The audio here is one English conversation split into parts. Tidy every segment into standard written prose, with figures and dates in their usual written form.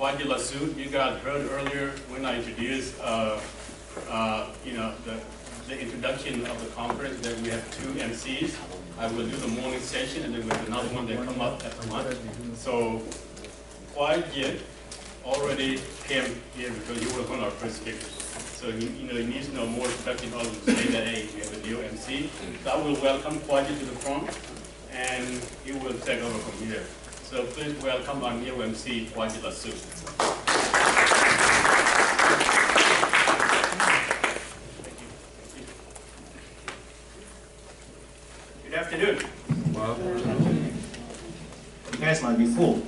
Wajila Suit. You guys heard earlier when I introduced, the introduction of the conference that we have 2 MCs. I will do the morning session, and then we have another one that come up at the lunch. So Wajil already came here because you were one of our first speakers. So he needs to know more introduction of to say that, hey, we have a new MC. So I will welcome Wajil to the front, and he will take over from here. So please welcome our new MC, Wajila Suit. Good afternoon. You guys might be full.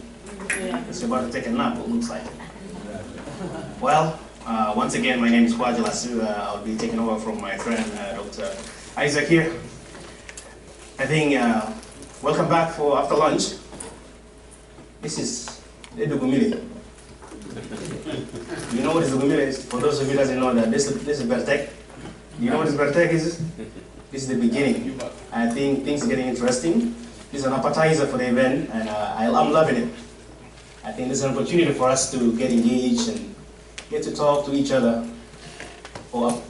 It's about to take a nap, it looks like. Well, once again, my name is Wajila Suit. I'll be taking over from my friend, Dr. Isaac here. I think, welcome back for after lunch. This is Edugumile. You know what Edugumile is? For those of you that don't know that, this is Bertek. You know what Bertek is? This is the beginning. I think things are getting interesting. This is an appetizer for the event, and I'm loving it. I think this is an opportunity for us to get engaged and get to talk to each other, with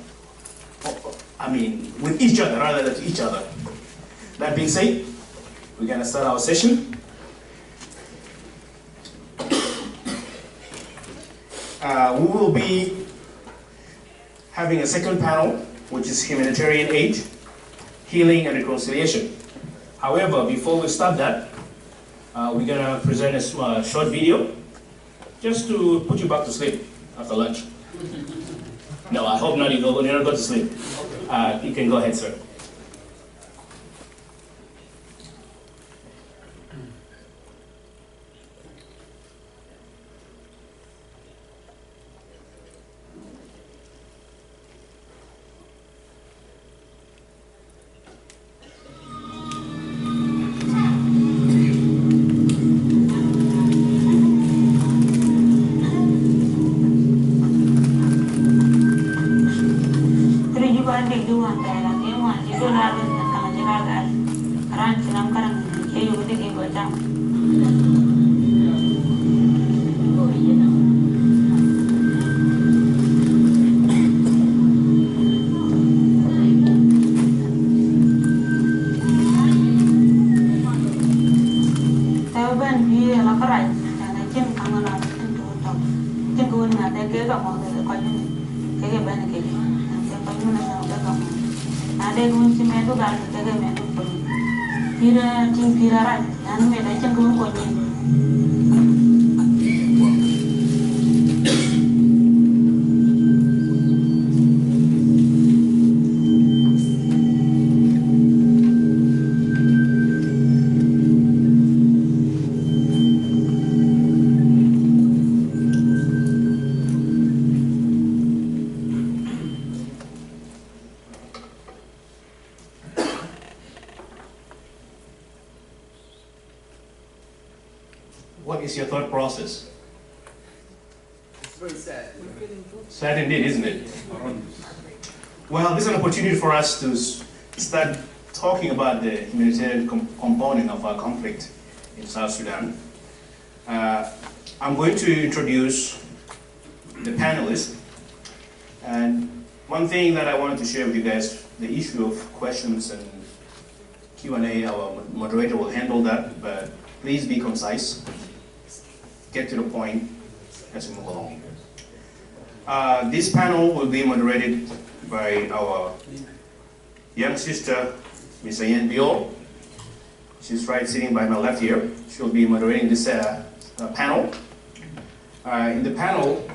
each other rather than to each other. That being said, we're going to start our session. We will be having a second panel, which is humanitarian aid, healing and reconciliation. However, before we start that, we're going to present a short video just to put you back to sleep after lunch. No, I hope not. You're not going to sleep. You can go ahead, sir. What is your thought process? It's very sad. Sad indeed, isn't it? Well, this is an opportunity for us to start talking about the humanitarian component of our conflict in South Sudan. I'm going to introduce the panelists. And one thing that I wanted to share with you guys, the issue of questions and Q&A, our moderator will handle that, but please be concise. Get to the point as we move along. This panel will be moderated by our young sister, Ms. Ayen Biol. She's sitting by my left here. She'll be moderating this panel. In the panel,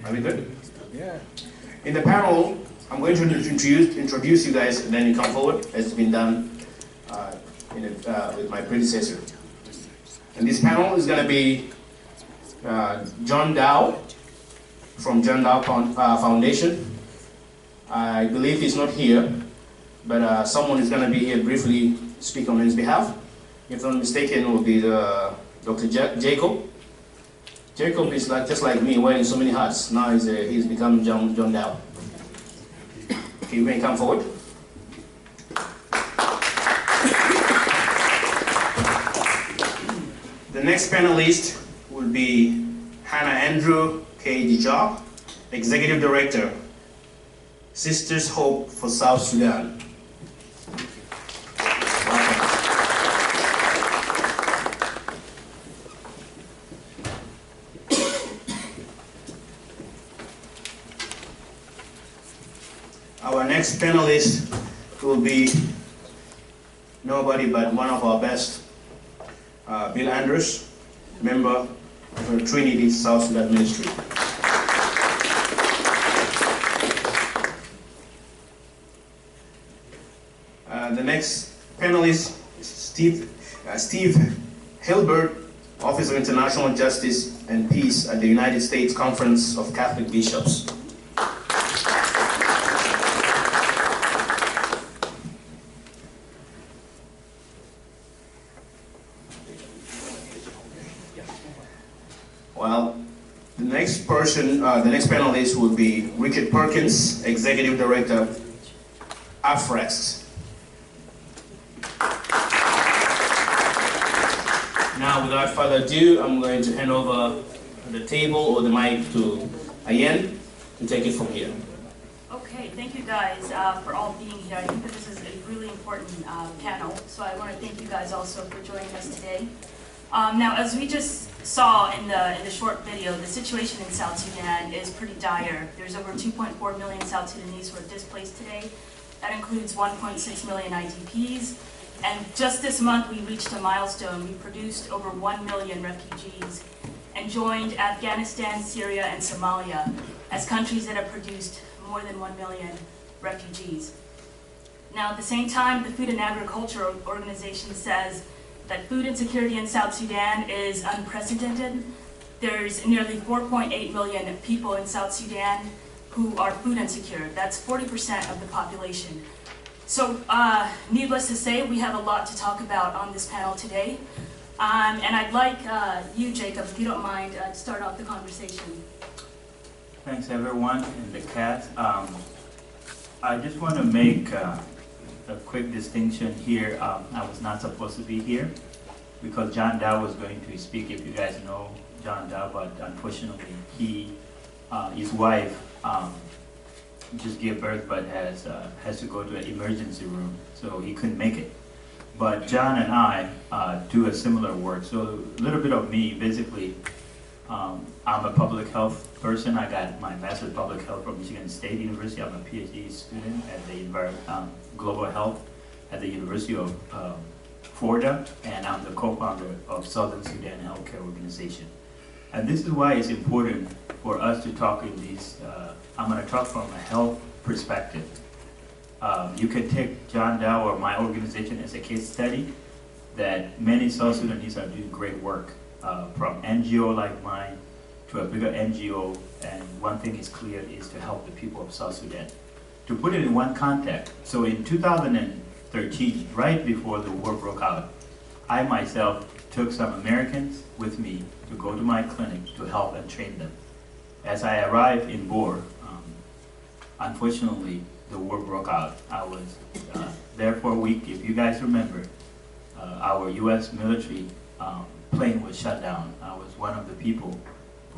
are we good? Yeah. In the panel, I'm going to introduce you guys, and then you come forward, as it's been done with my predecessor. And this panel is going to be John Dow from John Dow Foundation. I believe he's not here, but someone is going to be here briefly speak on his behalf. If I'm not mistaken, it will be Dr. Jacob. Jacob is just like me, wearing so many hats. Now he's become John Dow. Okay, you may come forward. The next panelist will be Hanna Dijok, Executive Director, Sisters Hope for South Sudan. Our next panelist will be nobody but one of our best, Bill Andress, member of the Trinity South Sudan Ministry. The next panelist is Steve Hilbert, Office of International Justice and Peace at the United States Conference of Catholic Bishops. Well, the next panelist will be Richard Parkins, Executive Director, AFRECS. Now, without further ado, I'm going to hand over the table or the mic to Ayen to take it from here. Okay, thank you guys for all being here. I think that this is a really important panel, so I want to thank you guys also for joining us today. Now, as we just saw in the short video, the situation in South Sudan is pretty dire. There's over 2.4 million South Sudanese who are displaced today. That includes 1.6 million IDPs. And just this month, we reached a milestone. We produced over 1 million refugees and joined Afghanistan, Syria, and Somalia as countries that have produced more than 1 million refugees. Now, at the same time, the Food and Agriculture Organization says that food insecurity in South Sudan is unprecedented. There's nearly 4.8 million people in South Sudan who are food insecure. That's 40% of the population. So, needless to say, we have a lot to talk about on this panel today. And I'd like you, Jacob, if you don't mind, to start off the conversation. Thanks, everyone in the CASS. I just want to make a quick distinction here. I was not supposed to be here because John Dow was going to speak. If you guys know John Dow, but unfortunately, his wife just gave birth, but has to go to an emergency room, so he couldn't make it. But John and I do a similar work. So a little bit of me, basically, I'm a public health person. I got my Master's of Public Health from Michigan State University. I'm a PhD student at the Global Health at the University of Florida, and I'm the co-founder of Southern Sudan Healthcare Organization. And this is why it's important for us to talk in these, I'm going to talk from a health perspective. You can take John Dow or my organization as a case study that many South Sudanese are doing great work, from NGO like mine to a bigger NGO, and one thing is clear is to help the people of South Sudan. To put it in one context, so in 2013, right before the war broke out, I myself took some Americans with me to go to my clinic to help and train them. As I arrived in Bor, unfortunately, the war broke out. I was there for a week. If you guys remember, our U.S. military plane was shut down. I was one of the people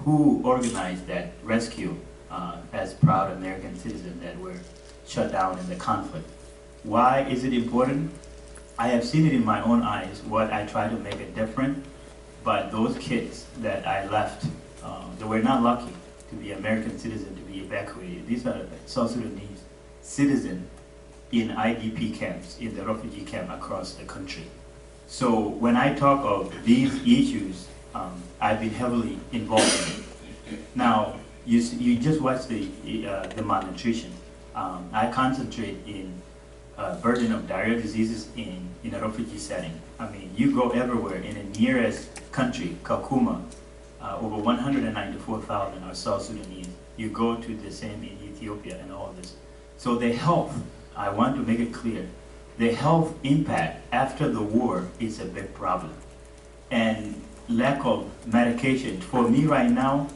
who organized that rescue as proud American citizens that were shut down in the conflict. Why is it important? I have seen it in my own eyes, what I try to make it different, but those kids that I left, they were not lucky to be American citizens to be evacuated. These are South Sudanese citizens in IDP camps, in the refugee camp across the country. So when I talk of these issues, I've been heavily involved in it. Now, you just watch the malnutrition. I concentrate in burden of diarrheal diseases in a refugee setting. I mean, you go everywhere in the nearest country, Kakuma, over 194,000 are South Sudanese. You go to the same in Ethiopia and all this. So the health, I want to make it clear, the health impact after the war is a big problem. And lack of medication. For me right now,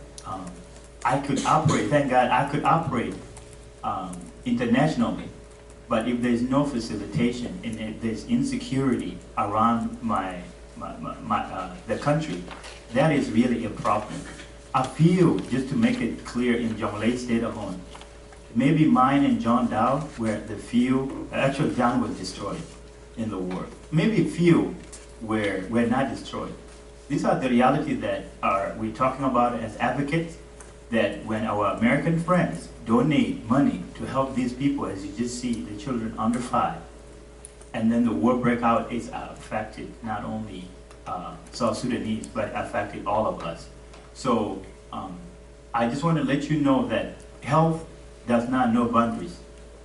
I could operate, thank God, I could operate internationally, but if there's no facilitation and if there's insecurity around the country, that is really a problem. I feel, just to make it clear, in Jonglei State alone, maybe mine and John Dow were the few, actually John was destroyed in the war. Maybe few were not destroyed. These are the realities that we're talking about as advocates, that when our American friends donate money to help these people, as you just see, the children under 5, and then the war break out, it's affected not only South Sudanese, but affected all of us. So I just want to let you know that health does not know boundaries.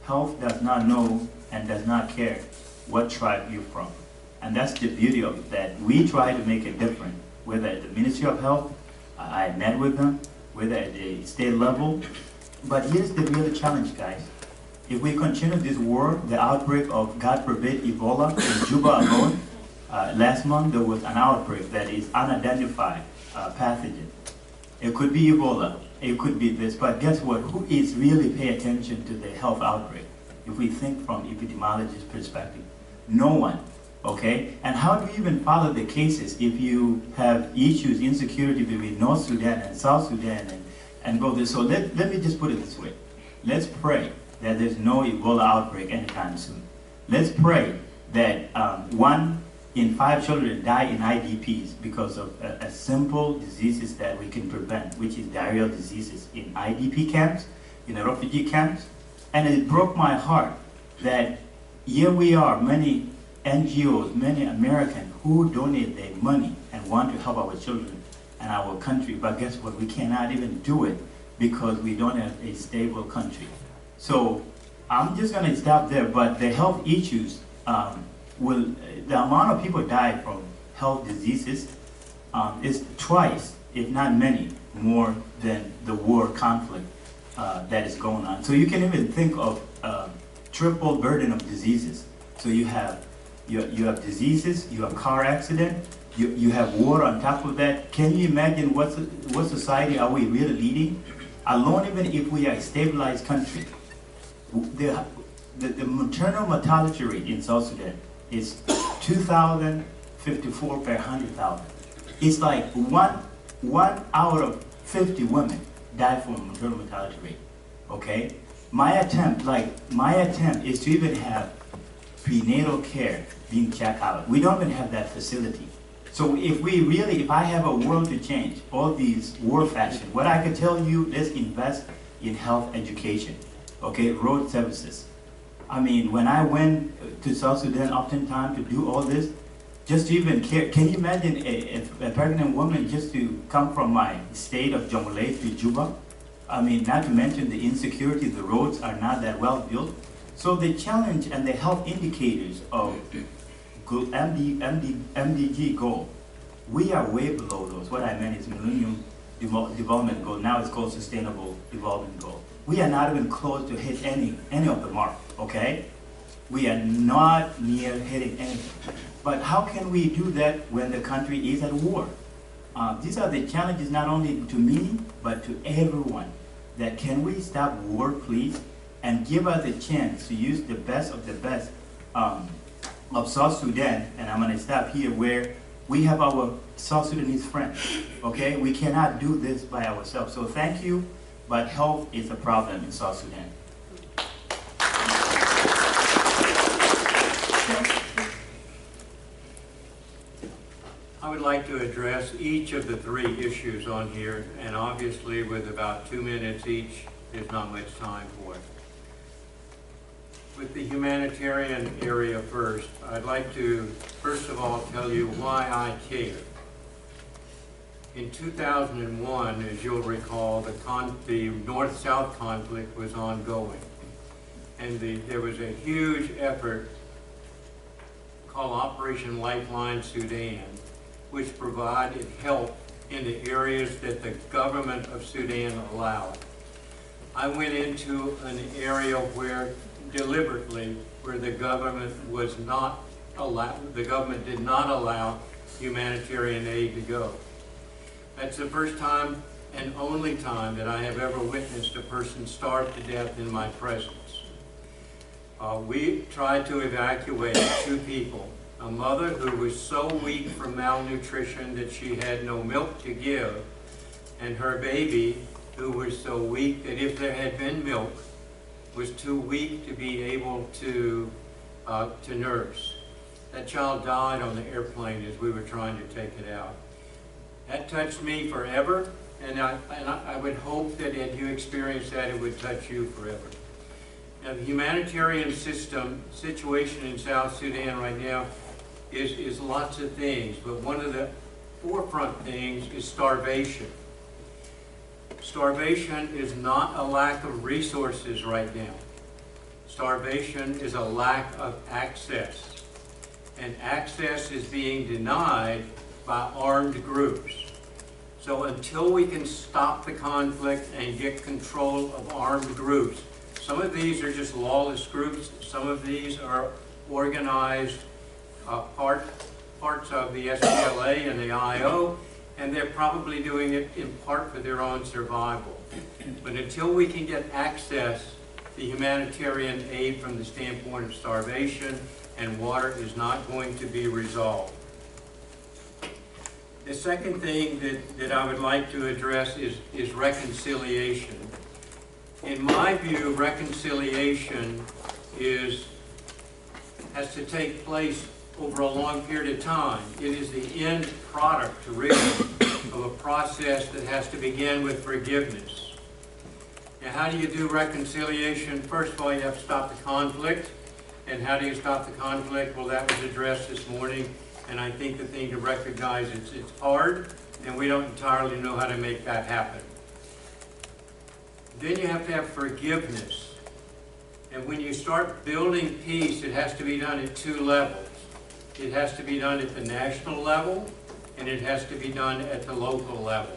Health does not know and does not care what tribe you're from. And that's the beauty of it, that we try to make it different, whether at the Ministry of Health, I met with them, whether at the state level. But here's the real challenge, guys. If we continue this war, the outbreak of, God forbid, Ebola in Juba alone, last month there was an outbreak that is unidentified pathogen. It could be Ebola, it could be this, but guess what? Who is really paying attention to the health outbreak? If we think from epidemiologist perspective, no one, okay? And how do you even follow the cases if you have issues, insecurity between North Sudan and South Sudan and go there? So let me just put it this way. Let's pray that there's no Ebola outbreak anytime soon. Let's pray that 1 in 5 children die in IDPs because of a simple diseases that we can prevent, which is diarrheal diseases in IDP camps, in the refugee camps. And it broke my heart that here we are, many NGOs, many Americans who donate their money and want to help our children and our country, but guess what? We cannot even do it because we don't have a stable country. So I'm just going to stop there, but the health issues the amount of people die from health diseases is twice, if not many, more than the war conflict that is going on. So you can even think of triple burden of diseases. So you have diseases, you have car accident, you have war on top of that. Can you imagine what society are we really leading? Alone, even if we are a stabilized country, the maternal mortality rate in South Sudan is 2,054 per 100,000. It's like one out of 50 women die from maternal mortality rate. Okay, my attempt is to even have prenatal care being checked out. We don't even have that facility. So if I have a world to change all these war factions, what I can tell you, let's invest in health education, okay, road services. I mean, when I went to South Sudan oftentimes to do all this, just to even care, can you imagine a pregnant woman just to come from my state of Jonglei to Juba? I mean, not to mention the insecurity, the roads are not that well built. So the challenge and the health indicators of MDG goal, we are way below those. What I meant is Millennium Development Goal, now it's called Sustainable Development Goal. We are not even close to hit any of the mark, okay? We are not near hitting anything. But how can we do that when the country is at war? These are the challenges not only to me, but to everyone. That can we stop war, please, and give us a chance to use the best of the best of South Sudan, and I'm gonna stop here, where we have our South Sudanese friends, okay? We cannot do this by ourselves. So thank you, but health is a problem in South Sudan. I would like to address each of the 3 issues on here, and obviously with about 2 minutes each, there's not much time for it. With the humanitarian area first, I'd like to first of all tell you why I care. In 2001, as you'll recall, the North-South conflict was ongoing, and there was a huge effort called Operation Lifeline Sudan, which provided help in the areas that the government of Sudan allowed. I went into an area where deliberately, where the government was not allowed, the government did not allow humanitarian aid to go. That's the first time and only time that I have ever witnessed a person starve to death in my presence. We tried to evacuate 2 people. A mother who was so weak from malnutrition that she had no milk to give, and her baby who was so weak that if there had been milk, was too weak to be able to nurse. That child died on the airplane as we were trying to take it out. That touched me forever, and I would hope that if you experience that, it would touch you forever. Now, the humanitarian situation in South Sudan right now is lots of things, but one of the forefront things is starvation. Starvation is not a lack of resources right now. Starvation is a lack of access. And access is being denied by armed groups. So until we can stop the conflict and get control of armed groups, some of these are just lawless groups, some of these are organized parts of the SPLA and the IO, and they're probably doing it in part for their own survival. But until we can get access, the humanitarian aid from the standpoint of starvation and water is not going to be resolved. The second thing that I would like to address is reconciliation. In my view, reconciliation has to take place over a long period of time. It is the end product, really, of a process that has to begin with forgiveness. Now, how do you do reconciliation? First of all, you have to stop the conflict. And how do you stop the conflict? Well, that was addressed this morning, and I think the thing to recognize is it's hard, and we don't entirely know how to make that happen. Then you have to have forgiveness. And when you start building peace, it has to be done at 2 levels. It has to be done at the national level, and it has to be done at the local level.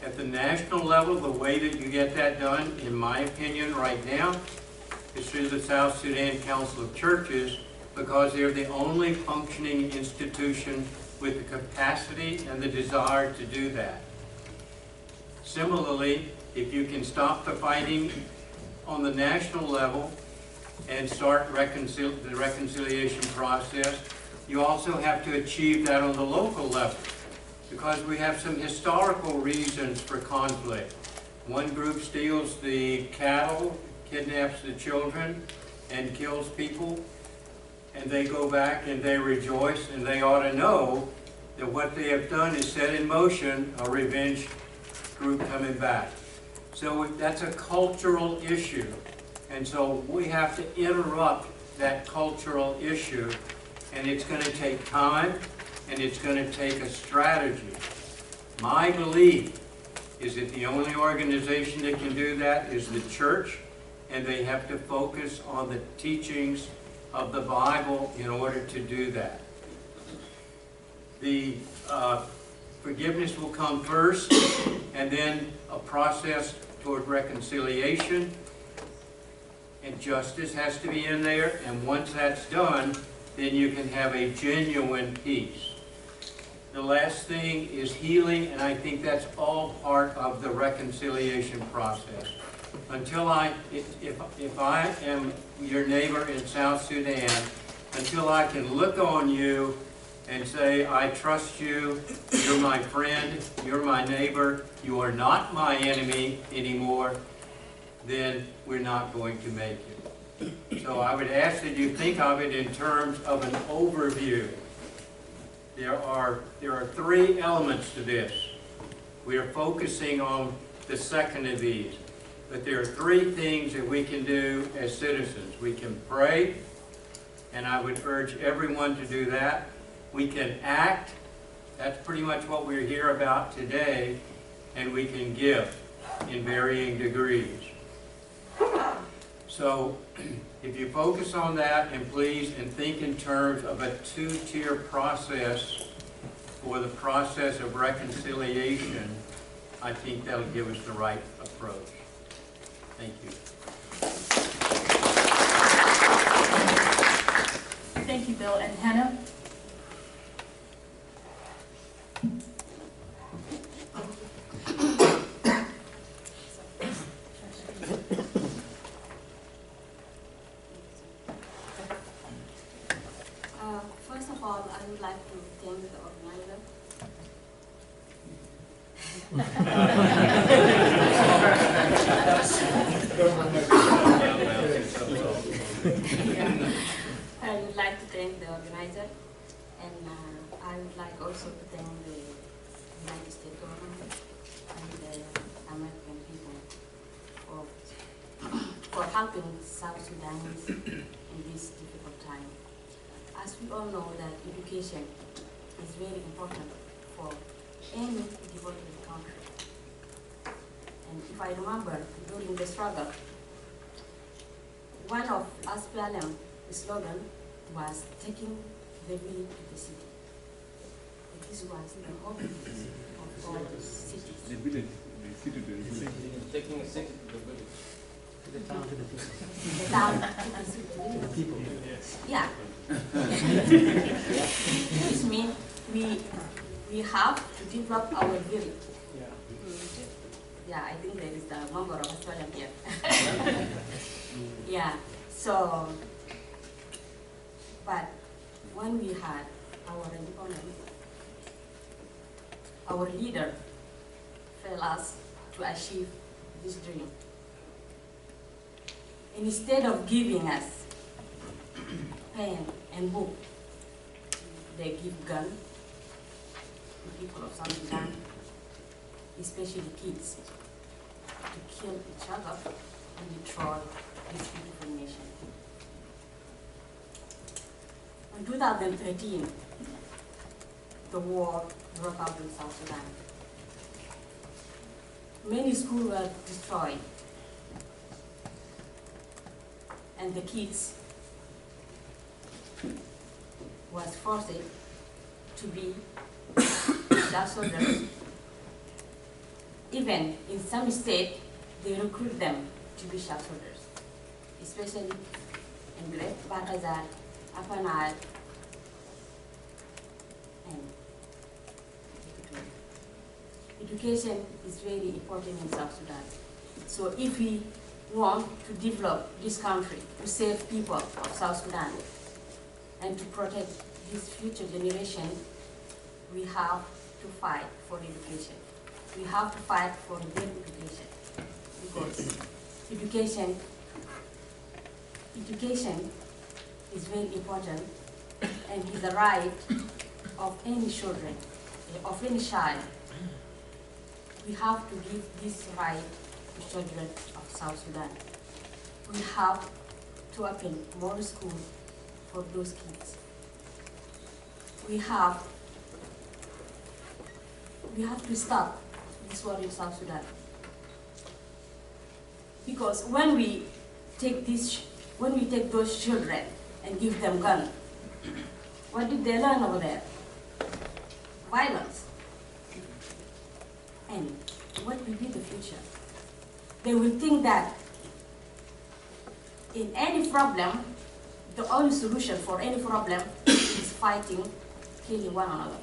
At the national level, the way that you get that done, in my opinion, right now, is through the South Sudan Council of Churches, because they're the only functioning institution with the capacity and the desire to do that. Similarly, if you can stop the fighting on the national level and start the reconciliation process, you also have to achieve that on the local level, because we have some historical reasons for conflict. One group steals the cattle, kidnaps the children, and kills people, and they go back and they rejoice, and they ought to know that what they have done is set in motion a revenge group coming back. So that's a cultural issue, and so we have to interrupt that cultural issue, and it's going to take time, and it's going to take a strategy. My belief is that the only organization that can do that is the church, and they have to focus on the teachings of the Bible in order to do that. The forgiveness will come first, and then a process toward reconciliation, and justice has to be in there, and once that's done, then you can have a genuine peace. The last thing is healing, and I think that's all part of the reconciliation process. Until if I am your neighbor in South Sudan, until I can look on you and say, I trust you, you're my friend, you're my neighbor, you are not my enemy anymore, then we're not going to make it. So I would ask that you think of it in terms of an overview. There are 3 elements to this. We are focusing on the second of these. But there are 3 things that we can do as citizens. We can pray, and I would urge everyone to do that. We can act. That's pretty much what we're here about today. And we can give in varying degrees. So if you focus on that, and please, and think in terms of a 2-tier process for the process of reconciliation, I think that'll give us the right approach. Thank you. Thank you, Bill. And Hanna? I would like to thank the organizer, and I would like also to thank the United States government and the American people for helping South Sudanese in this difficult time. As we all know that education is very important for any developing country. And if I remember, during the struggle, one of SPLM slogan was taking the village to the city. And this was the hope of all cities. The village, the city to the village. Taking a city to the village. The town to the city. The people. Yeah. This means we have to develop our village. Yeah, I think there is the member of Australia here. Yeah, so, but when we had our independence, our leader failed us to achieve this dream. Instead of giving us pen and book, they give gun to people of South Sudan, especially kids, to kill each other and destroy this beautiful nation. In 2013, the war broke out in South Sudan. Many schools were destroyed, and the kids was forced to be child soldiers. Even in some states, they recruit them to be child soldiers, especially in Great Barkazar, Upper Nile, and education is very important in South Sudan. So if we want to develop this country, to save people of South Sudan, and to protect this future generation, we have to fight for education. We have to fight for good education, because education is very important and is the right of any children, of any child. We have to give this right to children of South Sudan. We have to open more schools for those kids. We have to stop this war in South Sudan. Because when we take those children and give them guns, what did they learn over there? Violence. And what will be the future? They will think that in any problem, the only solution for any problem is fighting, killing one another.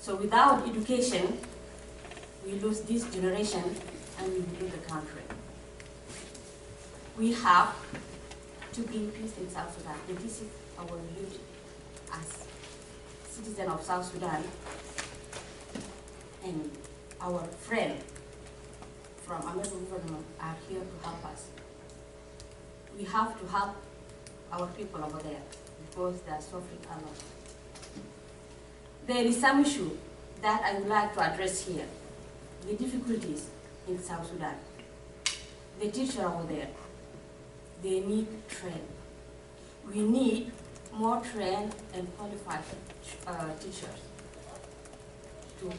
So without education, we lose this generation and we will lose the country. We have to bring peace in South Sudan, and this is our duty as citizens of South Sudan, and our friends from American government are here to help us. We have to help our people over there because they are suffering a lot. There is some issue that I would like to address here. The difficulties in South Sudan. The teacher over there, they need train. We need more trained and qualified teachers to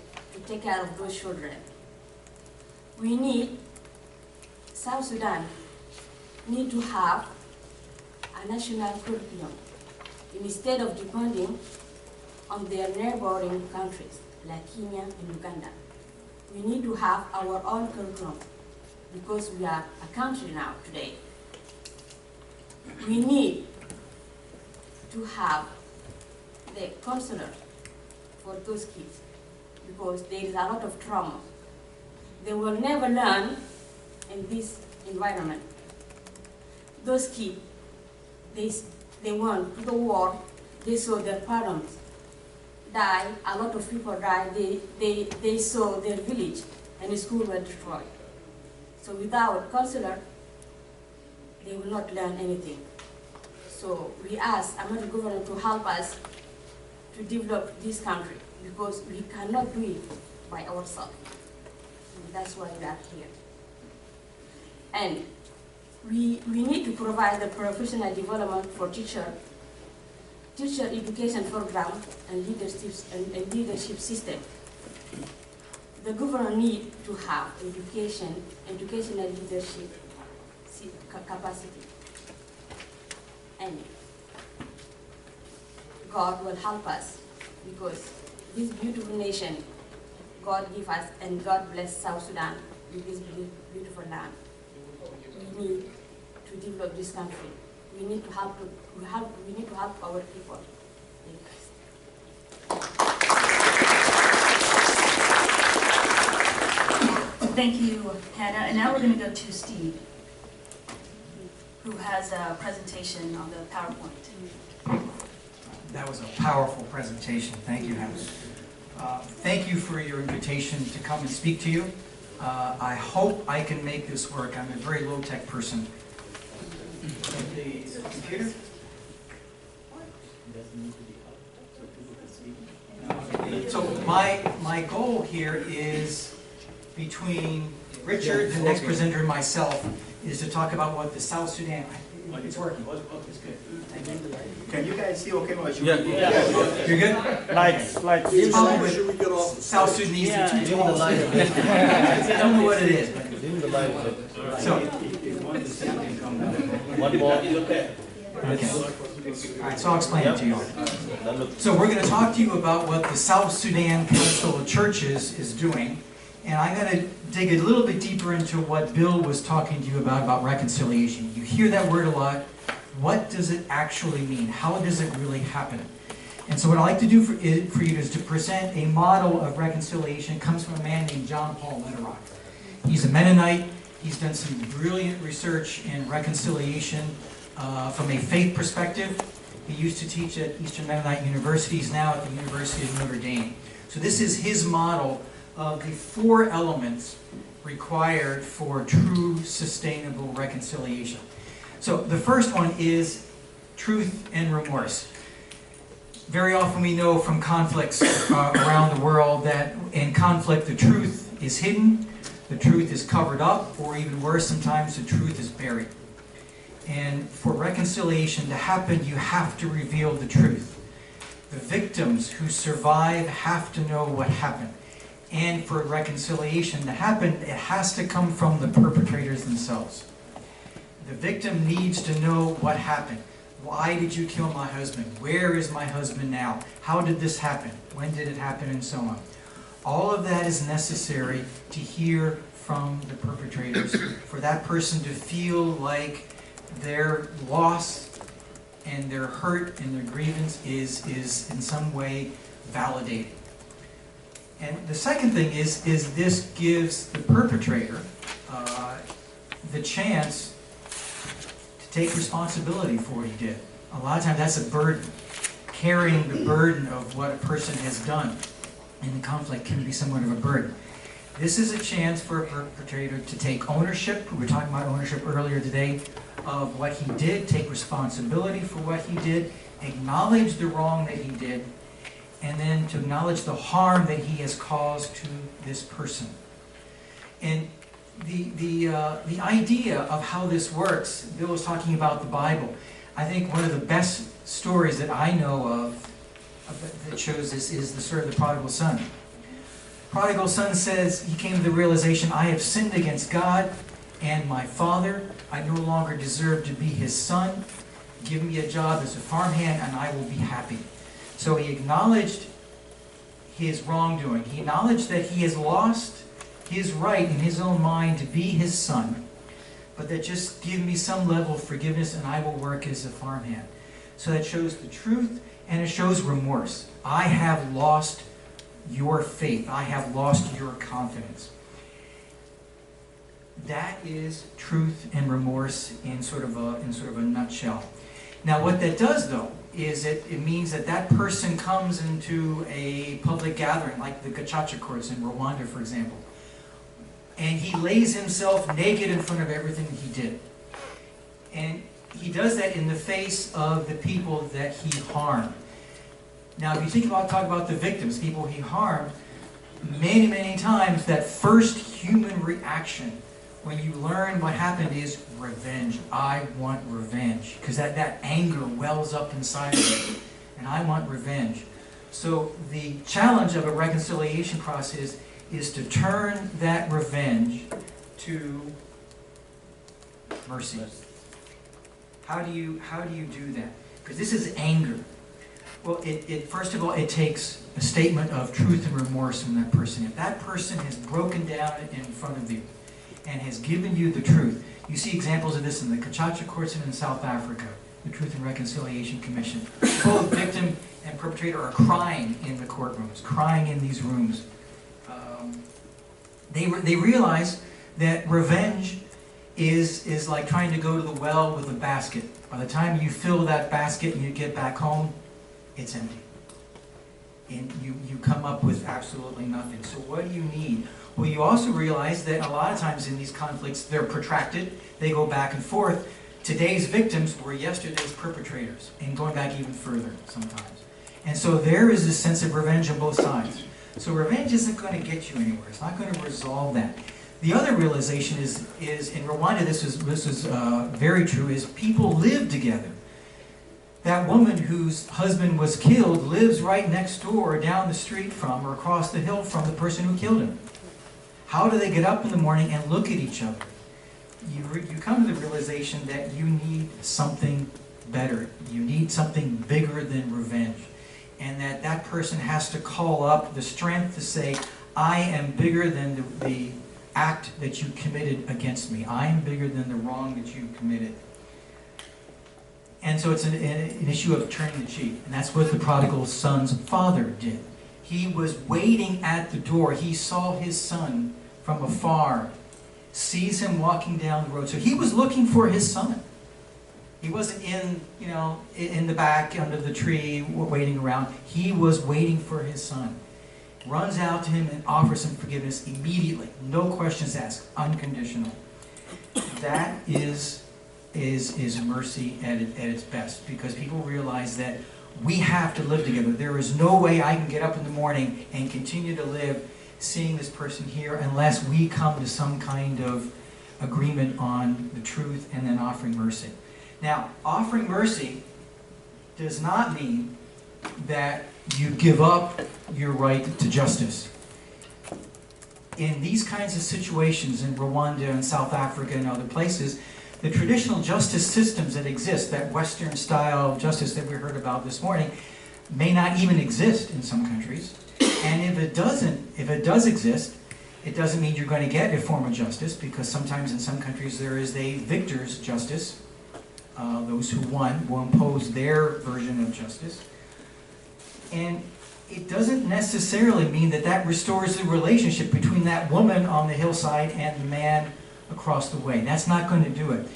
take care of those children. We need, South Sudan need to have a national curriculum instead of depending on their neighboring countries like Kenya and Uganda. We need to have our own curriculum because we are a country now today. We need to have the counselor for those kids because there is a lot of trauma. They will never learn in this environment. Those kids, they went to the war, they saw their parents die, a lot of people died, they saw their village and the school were destroyed. So without counselor, they will not learn anything. So we ask American government to help us to develop this country because we cannot do it by ourselves. And that's why we are here. And we need to provide the professional development for teacher education program and leadership system. The government need to have educational leadership capacity. And God will help us because this beautiful nation God give us and God bless South Sudan with this beautiful land. We need to develop this country. We need to help our people. Thank you, Hannah. And now we're going to go to Steve, who has a presentation on the PowerPoint. That was a powerful presentation. Thank you, Hanna. Thank you for your invitation to come and speak to you. I hope I can make this work. I'm a very low-tech person. The computer? So my goal here is between Richard, the next presenter, and myself, is to talk about what the South Sudan. It's working. It's good. Thank you. Can you guys see okay? Or should we- You're good? Lights. It's probably with South Sudanese. It's too tall. I don't know what it is. But so. One more. Okay. Okay. All right, so I'll explain it to you. So we're going to talk to you about what the South Sudan Council of Churches is doing. And I'm going to dig a little bit deeper into what Bill was talking to you about reconciliation. You hear that word a lot. What does it actually mean? How does it really happen? And so what I'd like to do for you is to present a model of reconciliation. It comes from a man named John Paul Lederach. He's a Mennonite. He's done some brilliant research in reconciliation from a faith perspective. He used to teach at Eastern Mennonite University. He's now at the University of Notre Dame. So this is his model of the 4 elements required for true, sustainable reconciliation. So the first one is truth and remorse. Very often we know from conflicts around the world that in conflict the truth is hidden, the truth is covered up, or even worse, sometimes the truth is buried. And for reconciliation to happen, you have to reveal the truth. The victims who survive have to know what happened. And for reconciliation to happen, it has to come from the perpetrators themselves. The victim needs to know what happened. Why did you kill my husband? Where is my husband now? How did this happen? When did it happen? And so on. All of that is necessary to hear from the perpetrators, for that person to feel like their loss and their hurt and their grievance is in some way validated. And the second thing is this gives the perpetrator the chance to take responsibility for what he did. A lot of times that's a burden. Carrying the burden of what a person has done in the conflict can be somewhat of a burden. This is a chance for a perpetrator to take ownership. We were talking about ownership earlier today of what he did, take responsibility for what he did, acknowledge the wrong that he did, and then to acknowledge the harm that he has caused to this person. And the idea of how this works, Bill was talking about the Bible. I think one of the best stories that I know of that shows this is the story of the prodigal son. Prodigal son says he came to the realization, I have sinned against God and my father. I no longer deserve to be his son. Give me a job as a farmhand and I will be happy. So he acknowledged his wrongdoing. He acknowledged that he has lost his right in his own mind to be his son, but that just give me some level of forgiveness and I will work as a farmhand. So that shows the truth and it shows remorse. I have lost your faith. I have lost your confidence. That is truth and remorse in sort of a nutshell. Now what that does though is it means that that person comes into a public gathering like the Gacaca courts in Rwanda, for example. and he lays himself naked in front of everything he did. And he does that in the face of the people that he harmed. Now, if you talk about the victims, people he harmed, many, many times that first human reaction when you learn what happened is revenge. I want revenge. Because that anger wells up inside of you. And I want revenge. So the challenge of a reconciliation process is to turn that revenge to mercy. How do you do that? Because this is anger. Well, first of all, it takes a statement of truth and remorse from that person. If that person has broken down in front of you and has given you the truth, you see examples of this in the Gacaca courts and in South Africa, the Truth and Reconciliation Commission. Both victim and perpetrator are crying in the courtrooms, crying in these rooms. They realize that revenge is like trying to go to the well with a basket. By the time you fill that basket and you get back home, it's empty. And you come up with absolutely nothing. So what do you need? Well, you also realize that a lot of times in these conflicts, they're protracted. They go back and forth. Today's victims were yesterday's perpetrators, and going back even further sometimes. And so there is a sense of revenge on both sides. So revenge isn't going to get you anywhere. It's not going to resolve that. The other realization is in Rwanda, this is very true, is people live together. That woman whose husband was killed lives right next door, or down the street from, or across the hill from the person who killed him. How do they get up in the morning and look at each other? You come to the realization that you need something better. You need something bigger than revenge. And that person has to call up the strength to say, I am bigger than the act that you committed against me. I am bigger than the wrong that you committed. And so it's an issue of turning the cheek. And that's what the prodigal son's father did. He was waiting at the door. He saw his son from afar, sees him walking down the road. So he was looking for his son. He wasn't in the back under the tree waiting around. He was waiting for his son. Runs out to him and offers him forgiveness immediately. No questions asked. Unconditional. That is mercy at its best, because people realize that we have to live together. There is no way I can get up in the morning and continue to live seeing this person here unless we come to some kind of agreement on the truth and then offering mercy. Now, offering mercy does not mean that you give up your right to justice. In these kinds of situations in Rwanda and South Africa and other places, the traditional justice systems that exist, that Western style justice that we heard about this morning, may not even exist in some countries. And if it does exist, it doesn't mean you're going to get a form of justice, because sometimes in some countries there is a victor's justice. Those who won will impose their version of justice. And it doesn't necessarily mean that restores the relationship between that woman on the hillside and the man across the way. That's not going to do it.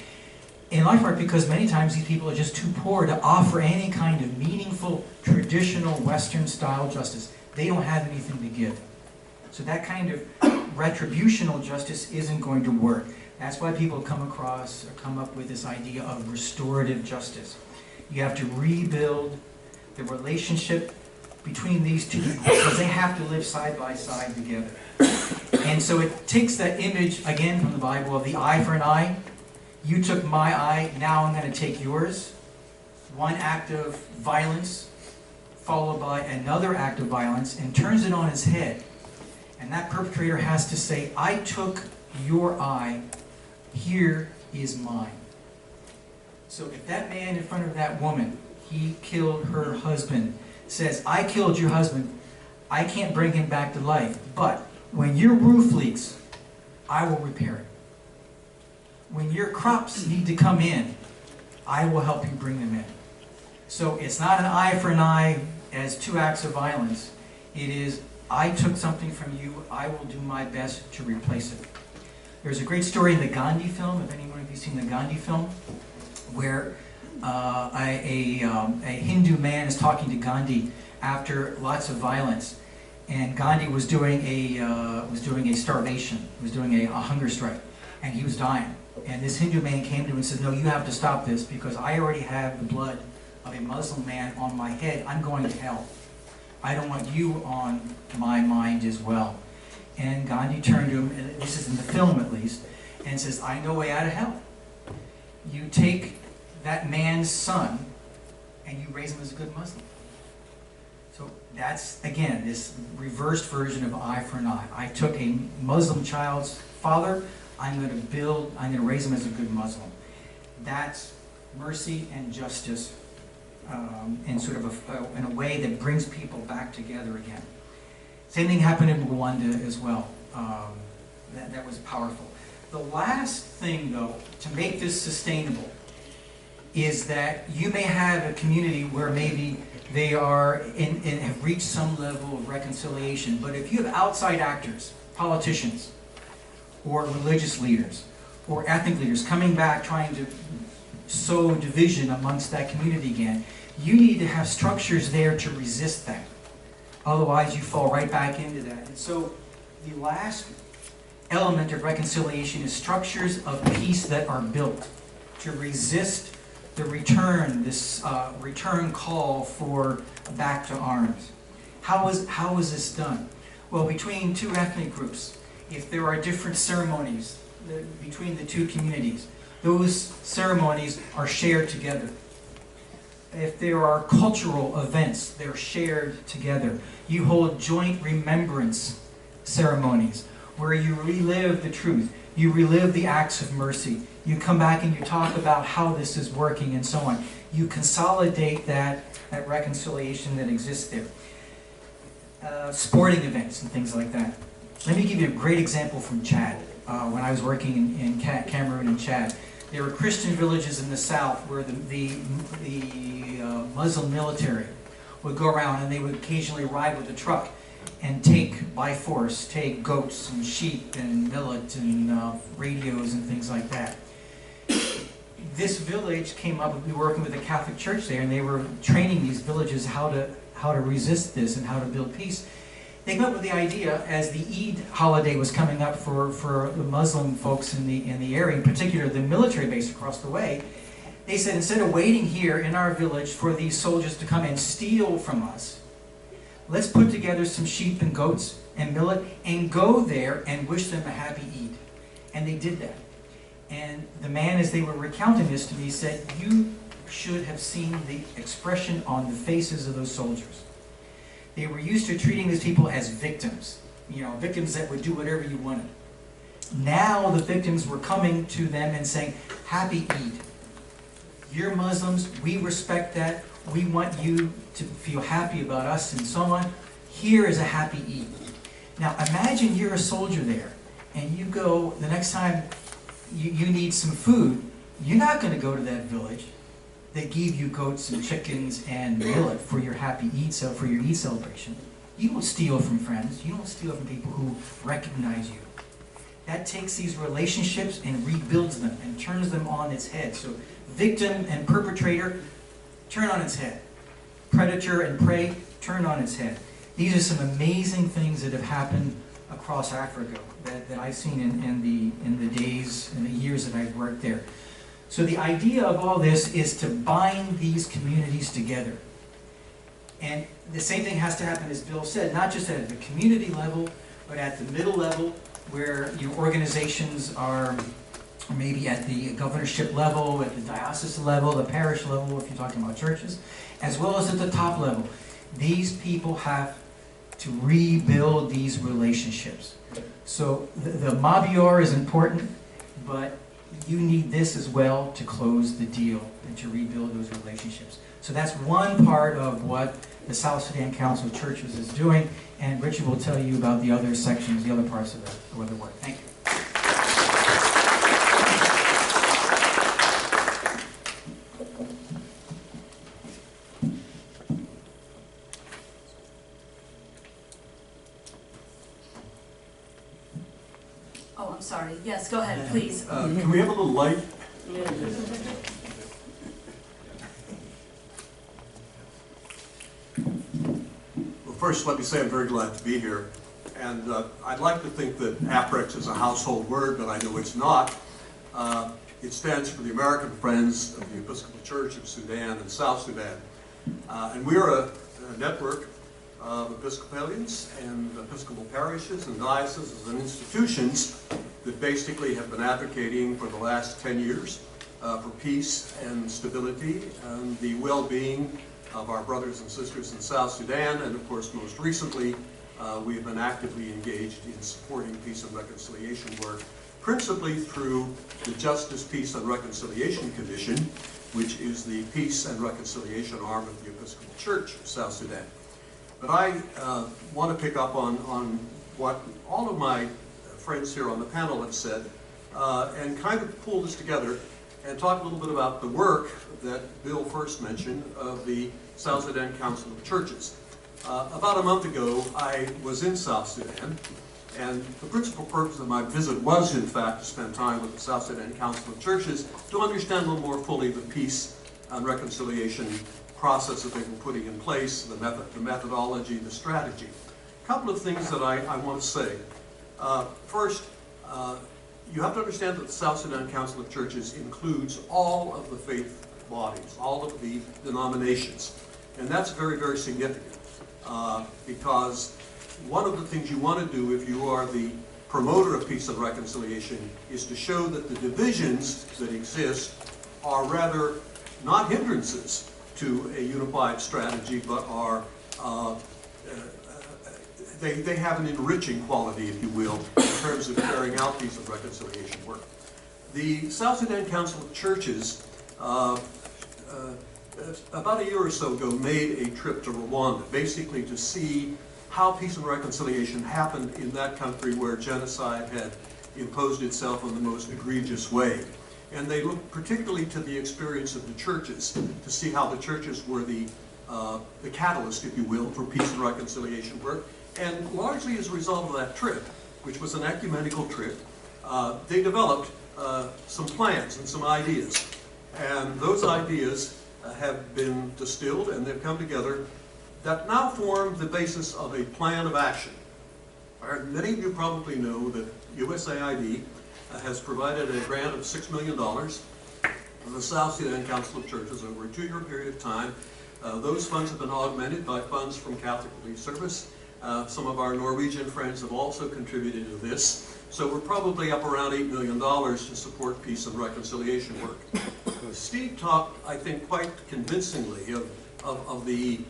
In large part because many times these people are just too poor to offer any kind of meaningful, traditional, Western-style justice. They don't have anything to give. So that kind of retributional justice isn't going to work. That's why people come up with this idea of restorative justice. You have to rebuild the relationship between these two people, because they have to live side by side together. And so it takes that image, again, from the Bible of the eye for an eye. You took my eye, now I'm going to take yours. One act of violence followed by another act of violence, and turns it on its head. And that perpetrator has to say, I took your eye, here is mine. So if that man in front of that woman, he killed her husband, says, I killed your husband, I can't bring him back to life, but when your roof leaks, I will repair it. When your crops need to come in, I will help you bring them in. So it's not an eye for an eye as two acts of violence. It is, I took something from you, I will do my best to replace it. There's a great story in the Gandhi film, if anyone of you seen the Gandhi film, where a Hindu man is talking to Gandhi after lots of violence. and Gandhi was doing a starvation, was doing a hunger strike, and he was dying. And this Hindu man came to him and said, "No, you have to stop this because I already have the blood of a Muslim man on my head. I'm going to hell. I don't want you on my mind as well." And Gandhi turned to him, and this is in the film at least, and says, "I know a way out of hell. You take that man's son and you raise him as a good Muslim." So that's, again, this reversed version of eye for an eye. I took a Muslim child's father, I'm going to raise him as a good Muslim. That's mercy and justice in sort of in a way that brings people back together again. Same thing happened in Rwanda as well. That was powerful. The last thing, though, to make this sustainable is that you may have a community where maybe they are and have reached some level of reconciliation, but if you have outside actors, politicians, or religious leaders, or ethnic leaders coming back trying to sow division amongst that community again, you need to have structures there to resist that. Otherwise, you fall right back into that. And so the last element of reconciliation is structures of peace that are built to resist the return, this return call for back to arms. How is this done? Well, between two ethnic groups, if there are different ceremonies between the two communities, those ceremonies are shared together. If there are cultural events, they're shared together. You hold joint remembrance ceremonies where you relive the truth. You relive the acts of mercy. You come back and you talk about how this is working and so on. You consolidate that reconciliation that exists there. Sporting events and things like that. Let me give you a great example from Chad. When I was working in Cameroon and Chad, there were Christian villages in the south where the Muslim military would go around and they would occasionally ride with a truck and take goats and sheep and millet and radios and things like that. This village came up, we were working with the Catholic Church there, and they were training these villages how to resist this and how to build peace. They came up with the idea, as the Eid holiday was coming up for the Muslim folks in the area, in particular the military base across the way, they said, instead of waiting here in our village for these soldiers to come and steal from us, let's put together some sheep and goats and millet and go there and wish them a happy Eid. And they did that. And the man, as they were recounting this to me, said, you should have seen the expression on the faces of those soldiers. They were used to treating these people as victims, victims that would do whatever you wanted. Now the victims were coming to them and saying, happy Eid. You're Muslims, we respect that, we want you to feel happy about us and so on. Here is a happy Eid. Now imagine you're a soldier there, and you go, the next time you need some food, you're not going to go to that village that gave you goats and chickens and millet for your happy Eid, for your Eid celebration. You don't steal from friends. You don't steal from people who recognize you. That takes these relationships and rebuilds them and turns them on its head. So victim and perpetrator, turn on its head. Predator and prey, turn on its head. These are some amazing things that have happened across Africa that I've seen in the days and the years that I've worked there. So the idea of all this is to bind these communities together. And the same thing has to happen, as Bill said, not just at the community level, but at the middle level, where your organizations are maybe at the governorship level, at the diocese level, the parish level, if you're talking about churches, as well as at the top level. These people have to rebuild these relationships. So the Mabior is important, but you need this as well to close the deal and to rebuild those relationships. So that's one part of what the South Sudan Council of Churches is doing, and Richard will tell you about the other sections, the other parts of the work. Thank you. Oh, I'm sorry. Yes, go ahead, please. Can we have a little light? Well, First, let me say I'm very glad to be here. And I'd like to think that AFRECS is a household word, but I know it's not. It stands for the American Friends of the Episcopal Church of Sudan and South Sudan. And we are a network of Episcopalians and Episcopal parishes and dioceses and institutions that basically have been advocating for the last 10 years for peace and stability and the well-being of our brothers and sisters in South Sudan. And of course, most recently, we have been actively engaged in supporting peace and reconciliation work, principally through the Justice, Peace, and Reconciliation Commission, which is the peace and reconciliation arm of the Episcopal Church of South Sudan. But I want to pick up on what all of my friends here on the panel have said and kind of pull this together and talk a little bit about the work that Bill first mentioned of the South Sudan Council of Churches. About a month ago, I was in South Sudan, and the principal purpose of my visit was, in fact, to spend time with the South Sudan Council of Churches to understand a little more fully the peace and reconciliation process that they've been putting in place, the methodology, the strategy. A couple of things that I want to say. First, you have to understand that the South Sudan Council of Churches includes all of the faith bodies, all of the denominations. And that's very, very significant because one of the things you want to do if you are the promoter of peace and reconciliation is to show that the divisions that exist are rather not hindrances to a unified strategy, but are they have an enriching quality, if you will, in terms of carrying out peace and reconciliation work. The South Sudan Council of Churches, about a year or so ago, made a trip to Rwanda, basically to see how peace and reconciliation happened in that country where genocide had imposed itself in the most egregious way. And they looked particularly to the experience of the churches to see how the churches were the catalyst, if you will, for peace and reconciliation work. And largely as a result of that trip, which was an ecumenical trip, they developed some plans and some ideas. And those ideas have been distilled and they've come together that now form the basis of a plan of action. Many of you probably know that USAID has provided a grant of $6 million to the South Sudan Council of Churches over a 2-year period of time. Those funds have been augmented by funds from Catholic Relief Service. Some of our Norwegian friends have also contributed to this. So we're probably up around $8 million to support peace and reconciliation work. Steve talked, I think, quite convincingly of the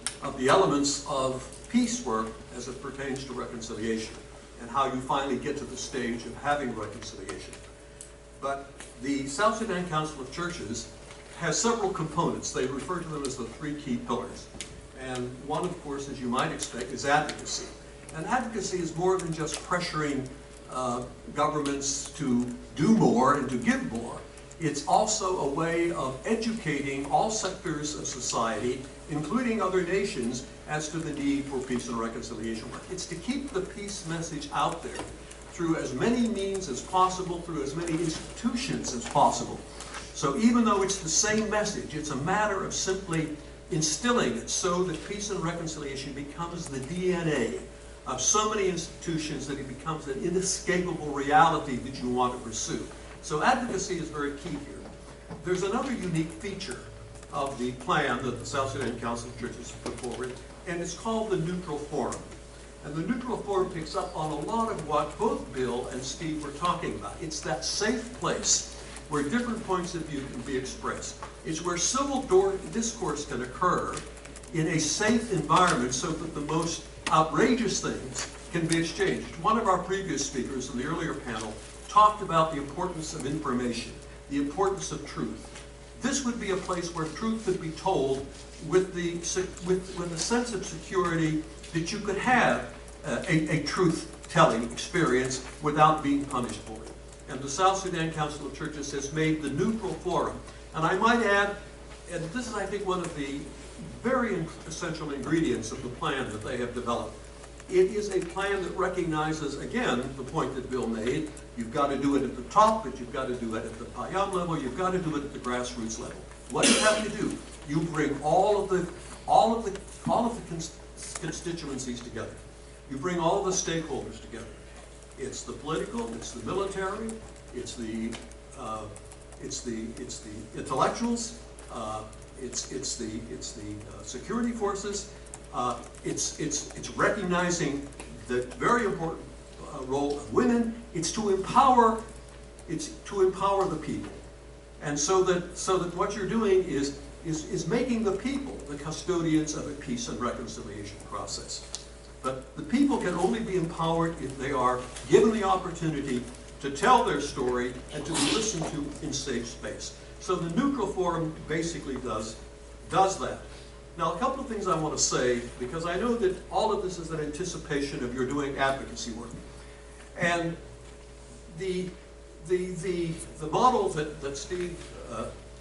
elements of peace work as it pertains to reconciliation and how you finally get to the stage of having reconciliation. But the South Sudan Council of Churches has several components. They refer to them as the 3 key pillars. And one, of course, as you might expect, is advocacy. And advocacy is more than just pressuring governments to do more and to give more. It's also a way of educating all sectors of society, including other nations, as to the need for peace and reconciliation work. It's to keep the peace message out there through as many means as possible, through as many institutions as possible. So even though it's the same message, it's a matter of simply instilling it so that peace and reconciliation becomes the DNA of so many institutions that it becomes an inescapable reality that you want to pursue. So advocacy is very key here. There's another unique feature of the plan that the South Sudan Council of Churches put forward, and it's called the Neutral Forum. And the Neutral Forum picks up on a lot of what both Bill and Steve were talking about. It's that safe place where different points of view can be expressed. It's where civil discourse can occur in a safe environment so that the most outrageous things can be exchanged. One of our previous speakers in the earlier panel talked about the importance of information, the importance of truth. This would be a place where truth could be told with the sense of security that you could have a truth-telling experience without being punished for it. And the South Sudan Council of Churches has made the Neutral Forum. And I might add, and this is, I think, one of the very essential ingredients of the plan that they have developed. It is a plan that recognizes, again, the point that Bill made. You've got to do it at the top, but you've got to do it at the payam level. You've got to do it at the grassroots level. What do you have to do? You bring all of the constituencies together. You bring all the stakeholders together. It's the political, it's the military, it's the intellectuals, it's the security forces. It's recognizing the very important role of women. It's to empower the people, and so that what you're doing is making the people the custodians of a peace and reconciliation process. But the people can only be empowered if they are given the opportunity to tell their story and to be listened to in safe space. So the Neutral Forum basically does that. Now, a couple of things I want to say, because I know that all of this is an anticipation of your doing advocacy work. And the model that Steve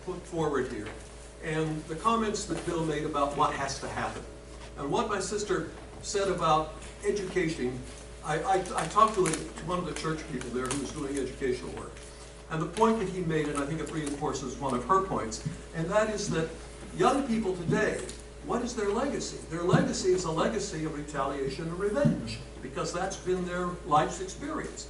put forward here, and the comments that Bill made about what has to happen, and what my sister said about education, I talked to one of the church people there who was doing educational work. And the point that he made, and I think it reinforces one of her points, and that is that young people today, what is their legacy? Their legacy is a legacy of retaliation and revenge, because that's been their life's experience.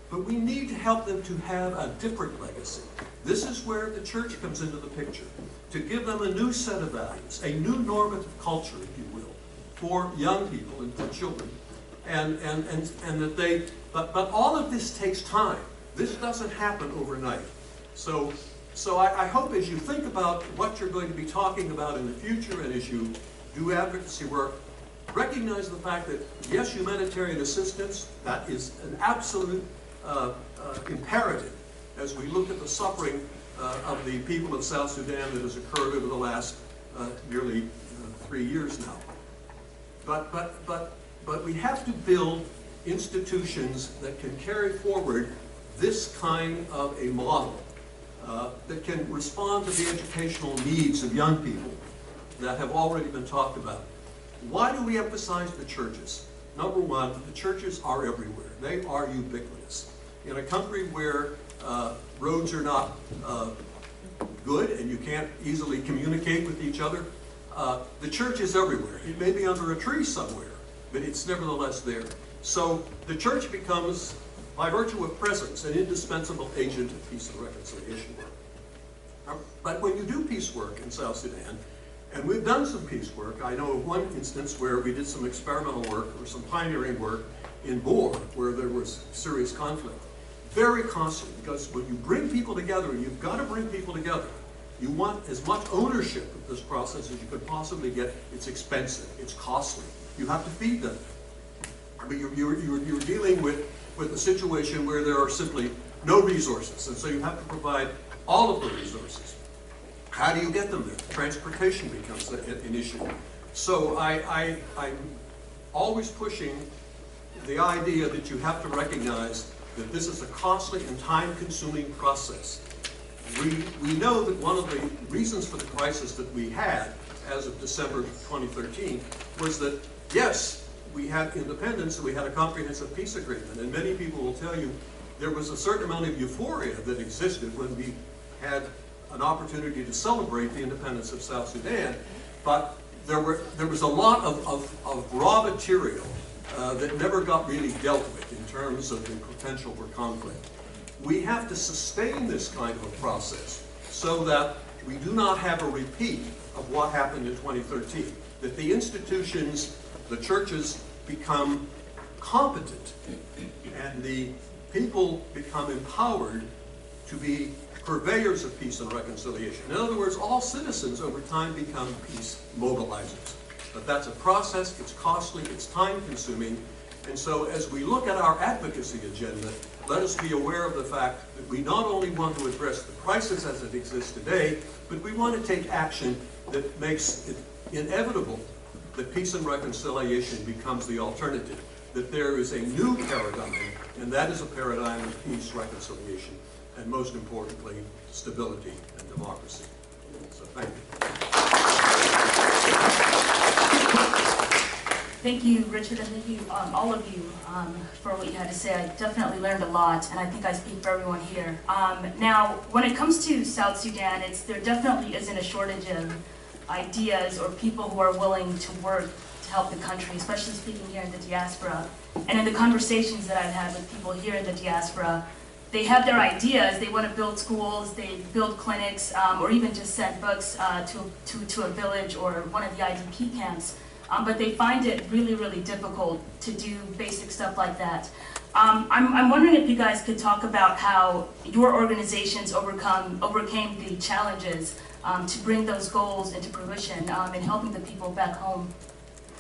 But we need to help them to have a different legacy. This is where the church comes into the picture, to give them a new set of values, a new normative culture, if you will, for young people and for children. And that they, but all of this takes time. This doesn't happen overnight. So I hope as you think about what you're going to be talking about in the future and as you do advocacy work, recognize the fact that, yes, humanitarian assistance, that is an absolute imperative as we look at the suffering of the people of South Sudan that has occurred over the last nearly 3 years now. But we have to build institutions that can carry forward this kind of a model that can respond to the educational needs of young people that have already been talked about. Why do we emphasize the churches? Number one, the churches are everywhere. They are ubiquitous. In a country where roads are not good and you can't easily communicate with each other, the church is everywhere. It may be under a tree somewhere, but it's nevertheless there. So the church becomes, by virtue of presence, an indispensable agent of peace and reconciliation work. But when you do peace work in South Sudan, and we've done some peace work, I know of one instance where we did some experimental work or some pioneering work in Bor, where there was serious conflict. Very costly, because when you bring people together, and you've got to bring people together, you want as much ownership of this process as you could possibly get. It's expensive, it's costly. You have to feed them. I mean, you're dealing with a situation where there are simply no resources, and so you have to provide all of the resources. How do you get them there? Transportation becomes an issue. So I'm always pushing the idea that you have to recognize that this is a costly and time-consuming process. We know that one of the reasons for the crisis that we had as of December 2013 was that, yes, we had independence and we had a comprehensive peace agreement, and many people will tell you there was a certain amount of euphoria that existed when we had an opportunity to celebrate the independence of South Sudan, but there was a lot of raw material that never got really dealt with in terms of the potential for conflict. We have to sustain this kind of a process so that we do not have a repeat of what happened in 2013, that the institutions, the churches, become competent and the people become empowered to be purveyors of peace and reconciliation. In other words, all citizens over time become peace mobilizers. But that's a process, it's costly, it's time-consuming, and so as we look at our advocacy agenda, let us be aware of the fact that we not only want to address the crisis as it exists today, but we want to take action that makes it inevitable that peace and reconciliation becomes the alternative, that there is a new paradigm, and that is a paradigm of peace, reconciliation, and most importantly, stability and democracy. So thank you. Thank you, Richard, and thank you, all of you, for what you had to say. I definitely learned a lot, and I think I speak for everyone here. Now, when it comes to South Sudan, there definitely isn't a shortage of ideas or people who are willing to work to help the country, especially speaking here in the diaspora. And in the conversations that I've had with people here in the diaspora, they have their ideas. They want to build schools, they build clinics, or even just send books to a village or one of the IDP camps. But they find it really, really difficult to do basic stuff like that. I'm wondering if you guys could talk about how your organizations overcame the challenges to bring those goals into fruition in helping the people back home.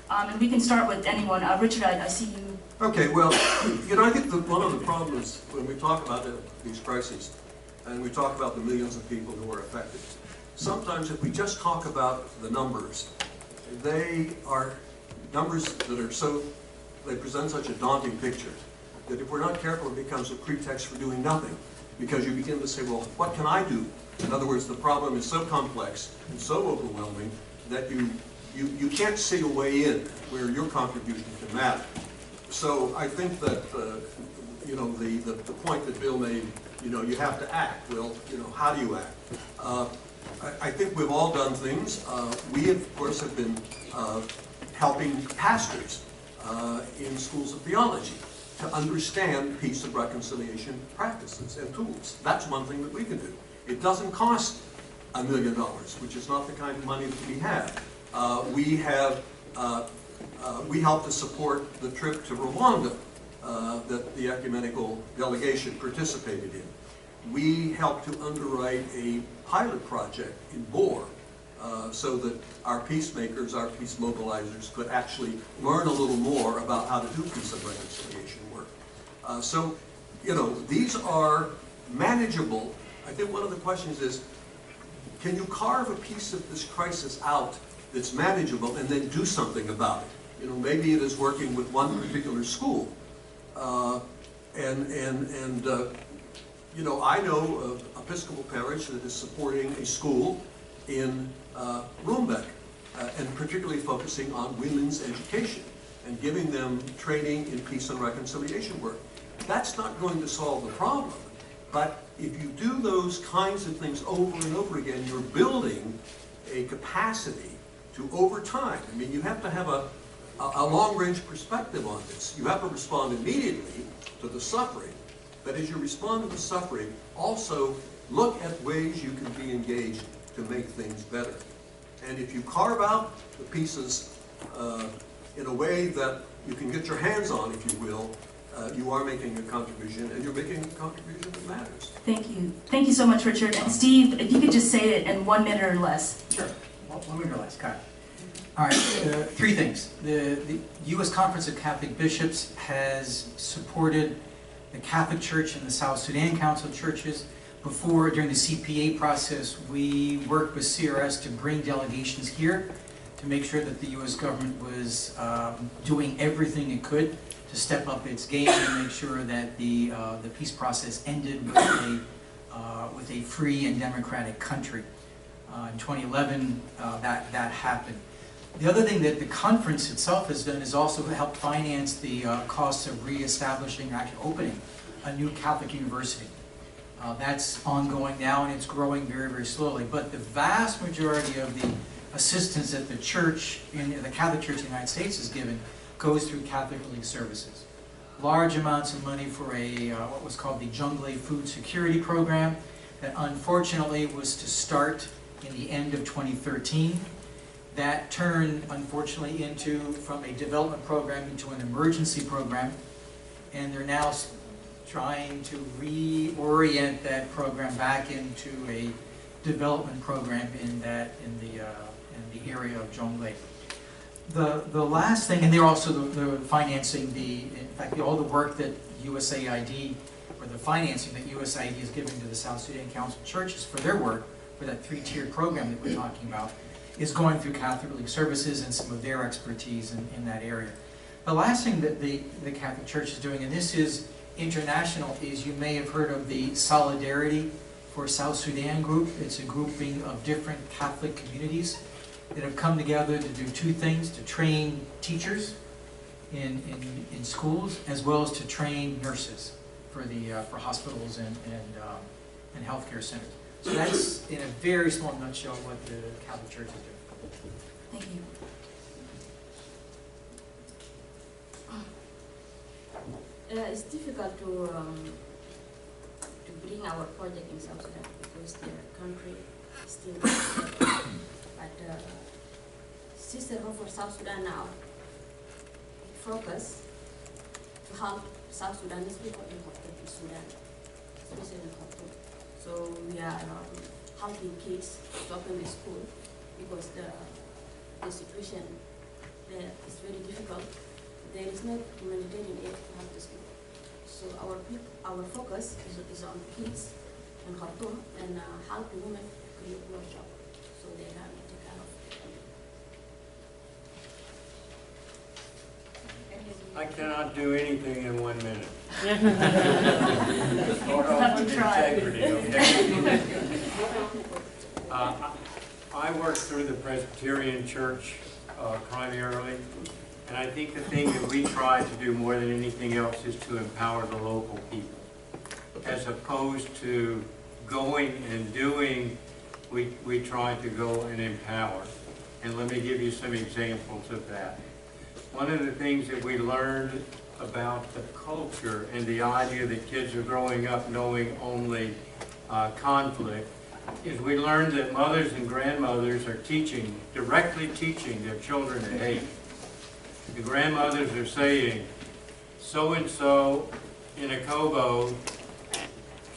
And we can start with anyone. Richard, I see you. Okay, well, I think one of the problems when we talk about these crises, and we talk about the millions of people who are affected, sometimes if we just talk about the numbers, they are numbers that are they present such a daunting picture that if we're not careful, it becomes a pretext for doing nothing. Because you begin to say, well, what can I do? In other words, the problem is so complex and so overwhelming that you can't see a way in where your contribution can matter. So I think that, the point that Bill made, you have to act. Well, how do you act? I think we've all done things. We, of course, have been helping pastors in schools of theology to understand peace and reconciliation practices and tools. That's one thing that we can do. It doesn't cost $1 million, which is not the kind of money that we have. We helped to support the trip to Rwanda that the ecumenical delegation participated in. We helped to underwrite a pilot project in Bor so that our peacemakers, our peace mobilizers could actually learn a little more about how to do peace and reconciliation work. These are manageable. I think one of the questions is, can you carve a piece of this crisis out that's manageable and then do something about it? Maybe it is working with one particular school. I know of Episcopal parish that is supporting a school in Rumbek, and particularly focusing on women's education and giving them training in peace and reconciliation work. That's not going to solve the problem, but if you do those kinds of things over and over again, you're building a capacity to, over time, you have to have a long-range perspective on this. You have to respond immediately to the suffering, but as you respond to the suffering, also look at ways you can be engaged to make things better. And if you carve out the pieces in a way that you can get your hands on, if you will, you are making a contribution, and you're making a contribution that matters. Thank you. Thank you so much, Richard. And Steve, if you could just say it in 1 minute or less. Sure. 1 minute or less. Got it. All right. 3 things. The U.S. Conference of Catholic Bishops has supported the Catholic Church and the South Sudan Council of Churches. During the CPA process, we worked with CRS to bring delegations here to make sure that the U.S. government was doing everything it could to step up its game and make sure that the peace process ended with a free and democratic country. In 2011, that happened. The other thing that the conference itself has done is also help finance the costs of reestablishing, actually opening, a new Catholic university. That's ongoing now, and it's growing very, very slowly. But the vast majority of the assistance that the church, the Catholic Church in the United States is given, goes through Catholic Relief Services. Large amounts of money for what was called the Jungle Food Security Program that unfortunately was to start in the end of 2013. That turned, unfortunately, from a development program into an emergency program, and they're now trying to reorient that program back into a development program in the area of Jonglei. The last thing, and they're also financing in fact, all the work that USAID, or the financing that USAID is giving to the South Sudan Council of Churches for their work, for that 3-tiered program that we're talking about, is going through Catholic Relief Services and some of their expertise in that area. The last thing that the Catholic Church is doing, and this is international, is you may have heard of the Solidarity for South Sudan group. It's a grouping of different Catholic communities that have come together to do 2 things: to train teachers in schools, as well as to train nurses for hospitals and healthcare centers. So that's, in a very small nutshell, what the Catholic Church is doing. Thank you. It's difficult to bring our project in South Sudan because the country is still but Sisterhood for South Sudan now focus to help South Sudanese people in Sudan, especially in Khartoum. So we are helping kids to open the school because the situation there is very difficult. There is no humanitarian aid to help the school. So our focus is on kids in Khartoum and helping women create more jobs so they can take care of I cannot do anything in 1 minute. You'll have to try. Integrity, okay? I work through the Presbyterian Church primarily, and I think the thing that we try to do more than anything else is to empower the local people. As opposed to going and doing, we try to go and empower. And let me give you some examples of that. One of the things that we learned about the culture and the idea that kids are growing up knowing only conflict is we learned that mothers and grandmothers are directly teaching their children to hate. The grandmothers are saying, so-and-so in a Kobo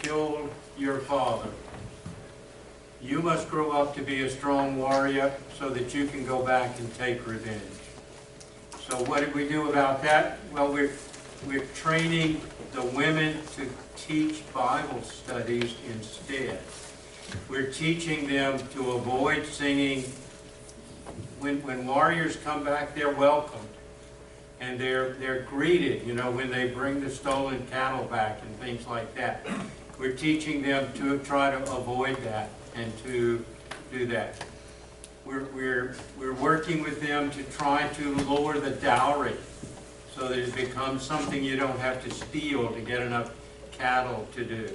killed your father. You must grow up to be a strong warrior so that you can go back and take revenge. So what did we do about that? Well, we're training the women to teach Bible studies instead. We're teaching them to avoid singing. When warriors come back, they're welcomed. And they're greeted, you know, when they bring the stolen cattle back and things like that. We're teaching them to try to avoid that and to do that. We're working with them to try to lower the dowry so that it becomes something you don't have to steal to get enough cattle to do.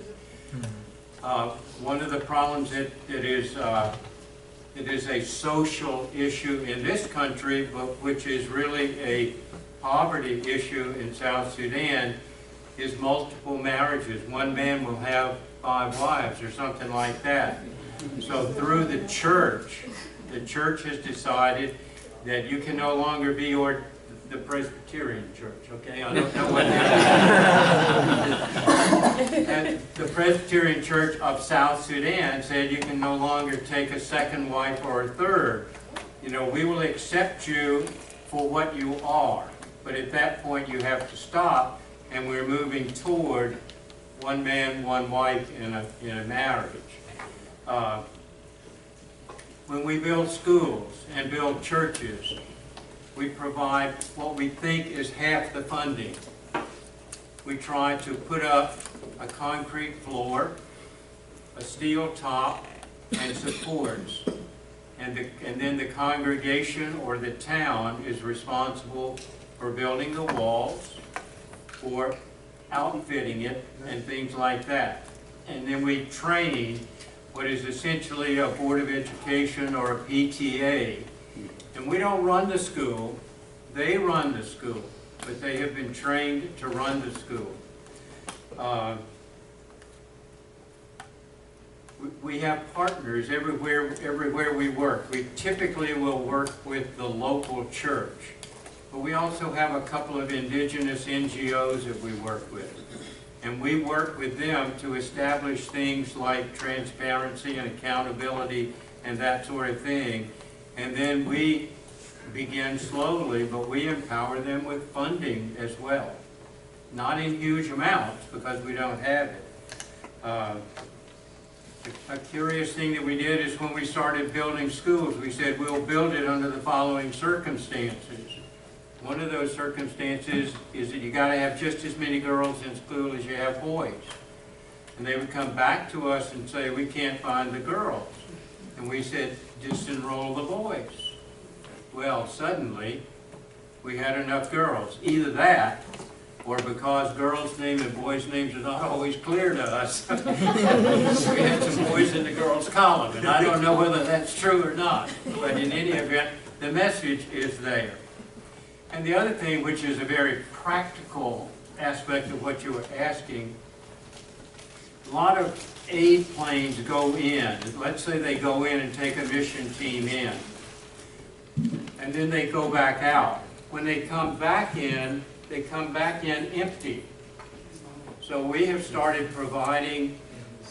One of the problems that is a social issue in this country, but which is really a poverty issue in South Sudan, is multiple marriages. One man will have 5 wives or something like that. So through the church has decided that you can no longer be the Presbyterian Church, okay? I don't know what that is. And the Presbyterian Church of South Sudan said you can no longer take a second wife or a third. You know, we will accept you for what you are, but at that point you have to stop, and we're moving toward one man, one wife in a marriage. When we build schools and build churches, we provide what we think is half the funding. We try to put up a concrete floor, a steel top, and supports. And then the congregation or the town is responsible for building the walls, for outfitting it, and things like that. And then we train what is essentially a Board of Education or a PTA. And we don't run the school, they run the school, but they have been trained to run the school. We have partners everywhere we work. We typically will work with the local church, but we also have a couple of indigenous NGOs that we work with. And we work with them to establish things like transparency and accountability and that sort of thing. And then we begin slowly, but we empower them with funding as well. Not in huge amounts because we don't have it. A curious thing that we did is when we started building schools, we said we'll build it under the following circumstances. One of those circumstances is that you got to have just as many girls in school as you have boys. And they would come back to us and say, we can't find the girls. And we said, just enroll the boys. Well, suddenly, we had enough girls. Either that, or because girls' names and boys' names are not always clear to us, we had some boys in the girls' column. And I don't know whether that's true or not. But in any event, the message is there. And the other thing, which is a very practical aspect of what you were asking, a lot of aid planes go in. Let's say they go in and take a mission team in, and then they go back out. When they come back in empty. So we have started providing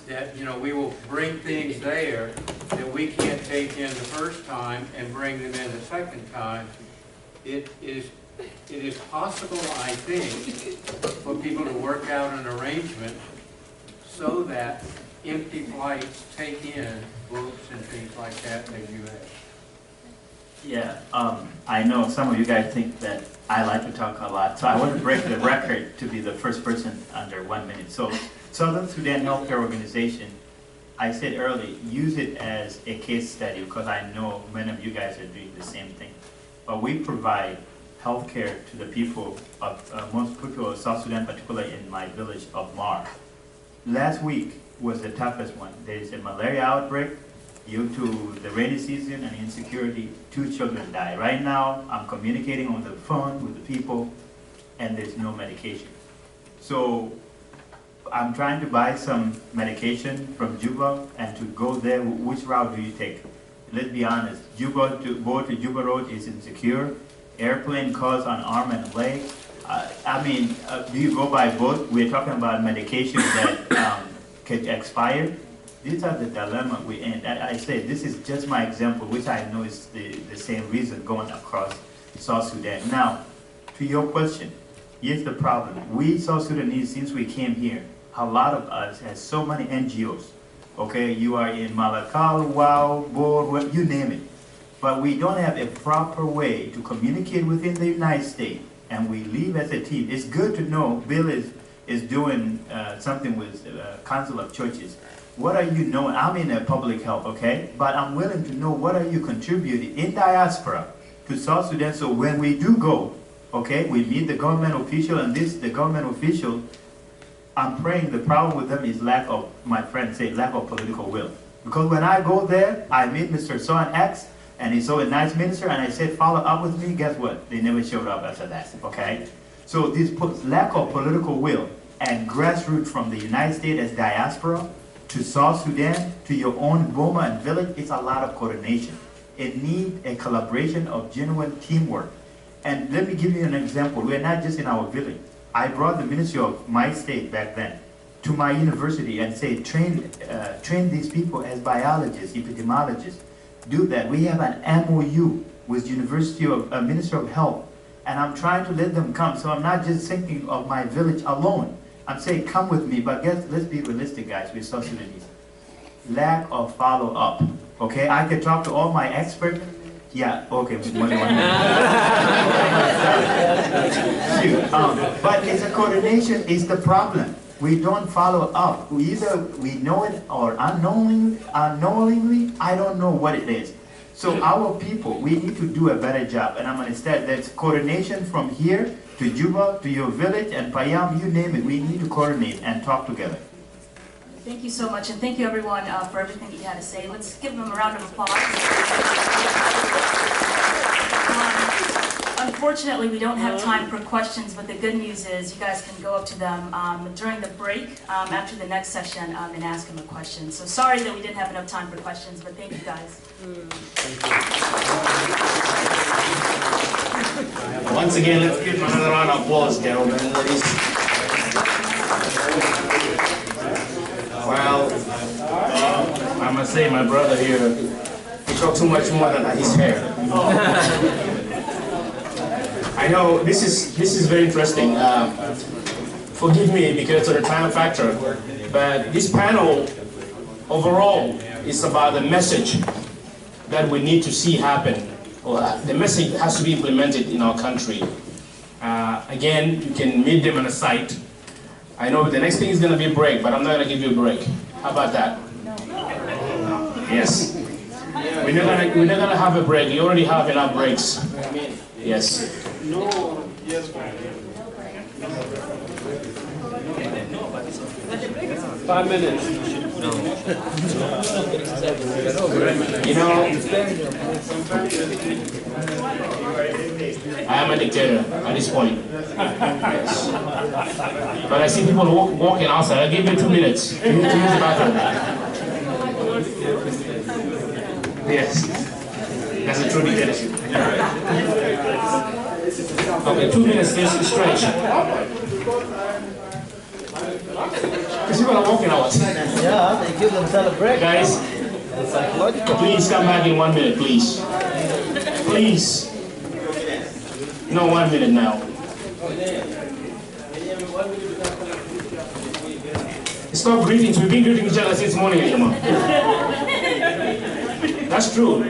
that, you know, we will bring things there that we can't take in the first time and bring them in the second time. It is possible, I think, for people to work out an arrangement so that empty flights take in books and things like that that you have. Yeah, I know some of you guys think that I like to talk a lot, so I want to break the record to be the first person under 1 minute. So Southern Sudan Healthcare Organization, I said earlier, use it as a case study because I know many of you guys are doing the same thing. But we provide healthcare to the people of most people of South Sudan, particularly in my village of Mar. Last week was the toughest one. There is a malaria outbreak. Due to the rainy season and insecurity, 2 children died. Right now, I'm communicating on the phone with the people, and there's no medication. So I'm trying to buy some medication from Juba, and to go there, which route do you take? Let's be honest, Juba to go to Juba Road is insecure. Airplane costs on arm and leg. Do you go by boat? We're talking about medication that can expire. These are the dilemma we're in. I say this is just my example, which I know is the same reason going across South Sudan. Now, to your question, here's the problem. We South Sudanese, since we came here, a lot of us has so many NGOs. Okay, you are in Malakal, Wow, Bor, you name it. But we don't have a proper way to communicate within the United States, and we live as a team. It's good to know Bill is doing something with Council of Churches. What are you knowing? I'm in public health, okay? But I'm willing to know what are you contributing in diaspora to South Sudan, so when we do go, okay, we meet the government official, and the government official, I'm praying the problem with them is lack of, my friends say, lack of political will. Because when I go there, I meet Mr. So and X, and he's so a nice minister, and I said, follow up with me, guess what? They never showed up after that, okay? So this lack of political will and grassroots from the United States as diaspora to South Sudan, to your own Boma and village, it's a lot of coordination. It needs a collaboration of genuine teamwork. And let me give you an example. We're not just in our village. I brought the ministry of my state back then to my university and say, train these people as biologists, epidemiologists. Do that. We have an MOU with University of Minister of Health, and I'm trying to let them come. So I'm not just thinking of my village alone. I'm saying, come with me, but let's be realistic, guys, with South Sudanese. Lack of follow-up, okay? I can talk to all my experts. Yeah, okay, more than 1 minute. But it's a coordination is the problem. We don't follow up. Either we know it or unknowingly, I don't know what it is. So our people, we need to do a better job. And I'm going to start, that's coordination from here to Juba, to your village, and Payam, you name it. We need to coordinate and talk together. Thank you so much, and thank you everyone for everything that you had to say. Let's give them a round of applause. Unfortunately, we don't have time for questions, but the good news is you guys can go up to them during the break after the next session and ask them a question. So sorry that we didn't have enough time for questions, but thank you guys. Once again, let's give another round of applause, gentlemen and ladies. Well, I must say, my brother here, he talks so much more than his hair. I know this is very interesting. Forgive me because of the time factor, but this panel overall is about the message that we need to see happen. The message has to be implemented in our country. Again, you can meet them on a site. I know the next thing is going to be a break, but I'm not going to give you a break. How about that? Yes. We're not gonna have a break. You already have enough breaks. Yes. No. Yes. 5 minutes. You know, I am a dictator at this point. Yes. But I see people walking outside. I'll give you 2 minutes to use the bathroom. Yes. That's a true dictatorship. Okay, 2 minutes, this is stretch. Because people are walking out. Yeah, they give themselves a break. Guys, It's psychological. please come back in 1 minute, please. Please. No, 1 minute now. Stop greetings. We've been greeting each other since morning, Yama. That's true.